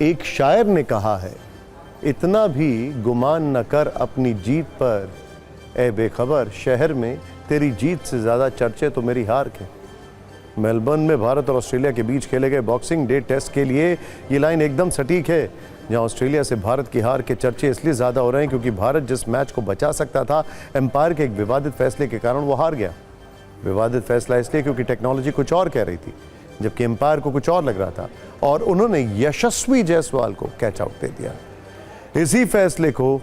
एक शायर ने कहा है, इतना भी गुमान न कर अपनी जीत पर, ए बेखबर शहर में तेरी जीत से ज़्यादा चर्चे तो मेरी हार के। मेलबर्न में भारत और ऑस्ट्रेलिया के बीच खेले गए बॉक्सिंग डे टेस्ट के लिए ये लाइन एकदम सटीक है। जहां ऑस्ट्रेलिया से भारत की हार के चर्चे इसलिए ज़्यादा हो रहे हैं क्योंकि भारत जिस मैच को बचा सकता था, एम्पायर के एक विवादित फैसले के कारण वो हार गया। विवादित फैसला इसलिए क्योंकि टेक्नोलॉजी कुछ और कह रही थी, जबकि एम्पायर को कुछ और लग रहा था, और उन्होंने यशस्वी जायसवाल को कैच आउट दे दिया। इसी फैसले को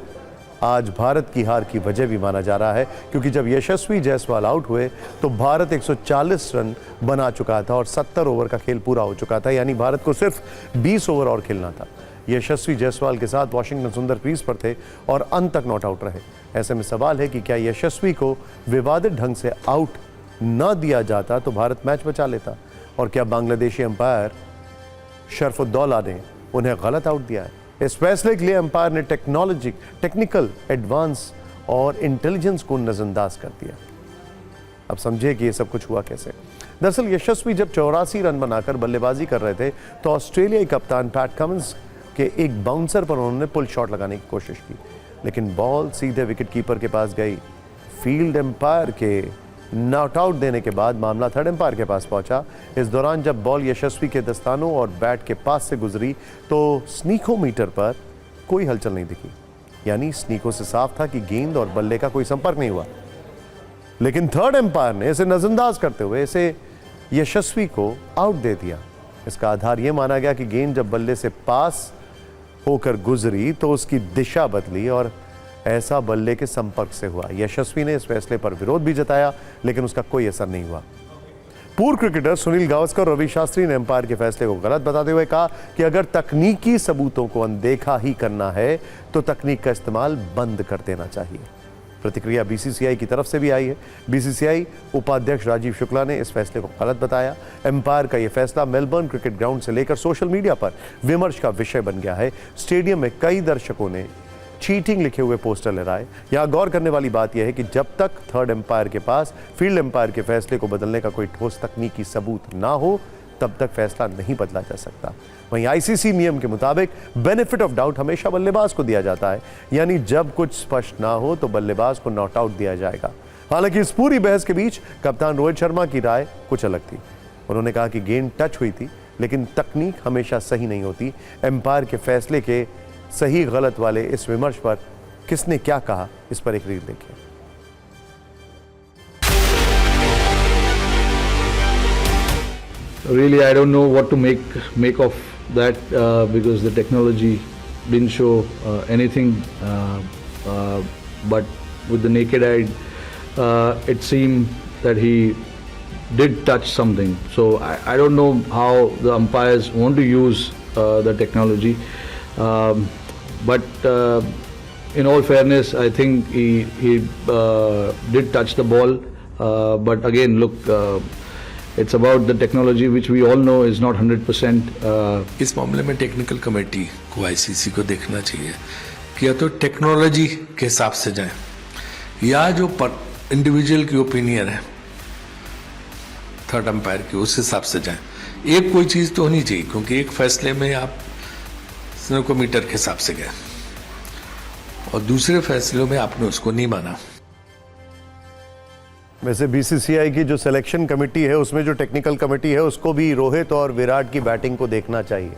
आज भारत की हार की वजह भी माना जा रहा है, क्योंकि जब यशस्वी जायसवाल आउट हुए तो भारत 140 रन बना चुका था और 70 ओवर का खेल पूरा हो चुका था, यानी भारत को सिर्फ 20 ओवर और खेलना था। यशस्वी जायसवाल के साथ वाशिंगटन सुंदर क्रीज पर थे और अंत तक नॉट आउट रहे। ऐसे में सवाल है कि क्या यशस्वी को विवादित ढंग से आउट न दिया जाता तो भारत मैच बचा लेता, और क्या बांग्लादेशी एम्पायर शरफुद्दौला ने उन्हें गलत आउट दिया है? इस फैसले के लिए एम्पायर ने टेक्निकल एडवांस और इंटेलिजेंस को नजरअंदाज कर दिया। अब समझे कि ये सब कुछ हुआ कैसे। दरअसल यशस्वी जब 84 रन बनाकर बल्लेबाजी कर रहे थे तो ऑस्ट्रेलियाई कप्तान पैट कमिंस के एक बाउंसर पर उन्होंने पुल शॉट लगाने की कोशिश की, लेकिन बॉल सीधे विकेट कीपर के पास गई। फील्ड एम्पायर के नॉट आउट देने के बाद मामला थर्ड एम्पायर के पास पहुंचा। इस दौरान जब बॉल यशस्वी के दस्तानों और बैट के पास से गुजरी तो स्नीकोमीटर पर कोई हलचल नहीं दिखी, यानी स्नीकों से साफ था कि गेंद और बल्ले का कोई संपर्क नहीं हुआ। लेकिन थर्ड एम्पायर ने इसे नजरअंदाज करते हुए इसे यशस्वी को आउट दे दिया। इसका आधार यह माना गया कि गेंद जब बल्ले से पास होकर गुजरी तो उसकी दिशा बदली और ऐसा बल्ले के संपर्क से हुआ। यशस्वी ने इस फैसले पर विरोध भी जताया, लेकिन उसका कोई असर नहीं हुआ। पूर्व क्रिकेटर सुनील गावस्कर और रवि शास्त्री ने एम्पायर के फैसले को गलत बताते हुए कहा कि अगर तकनीकी सबूतों को अनदेखा ही करना है तो तकनीक का इस्तेमाल बंद कर देना चाहिए। प्रतिक्रिया बीसीसीआई की तरफ से भी आई है। बीसीसीआई उपाध्यक्ष राजीव शुक्ला ने इस फैसले को गलत बताया। एम्पायर का यह फैसला मेलबर्न क्रिकेट ग्राउंड से लेकर सोशल मीडिया पर विमर्श का विषय बन गया है। स्टेडियम में कई दर्शकों ने चीटिंग लिखे हुए पोस्टर लहराए। यहां गौर करने वाली बात यह है कि जब तक थर्ड एम्पायर के पास फील्ड एम्पायर के फैसले को बदलने का कोई ठोस तकनीकी सबूत ना हो, तब तक फैसला नहीं बदला जा सकता। वहीं आईसीसी नियम के मुताबिक बेनिफिट ऑफ डाउट हमेशा बल्लेबाज को दिया जाता है, यानी जब कुछ स्पष्ट ना हो तो बल्लेबाज को नॉट आउट दिया जाएगा। हालांकि इस पूरी बहस के बीच कप्तान रोहित शर्मा की राय कुछ अलग थी। उन्होंने कहा कि गेंद टच हुई थी, लेकिन तकनीक हमेशा सही नहीं होती। एम्पायर के फैसले के सही गलत वाले इस विमर्श पर किसने क्या कहा, इस पर एक रील देखिए। Really, I don't know what to make of that because the technology didn't show anything, but with the naked eye, it seemed that he did touch something. So I don't know how the umpires want to use the technology. But in all fairness, I think he did touch the ball. But again, look, it's about the technology, which we all know is not 100%. इस मामले में technical committee को ICC को देखना चाहिए कि या तो टेक्नोलॉजी के हिसाब से जाए या जो इंडिविजुअल की ओपिनियन है थर्ड एम्पायर की, उस हिसाब से जाए। एक कोई चीज़ तो होनी चाहिए, क्योंकि एक फैसले में आप स्नोकोमीटर के हिसाब से गए और दूसरे फैसलों में आपने उसको नहीं माना। वैसे बीसीसीआई की जो सिलेक्शन कमेटी है उसमें जो टेक्निकल कमेटी है उसको भी रोहित और विराट की बैटिंग को देखना चाहिए।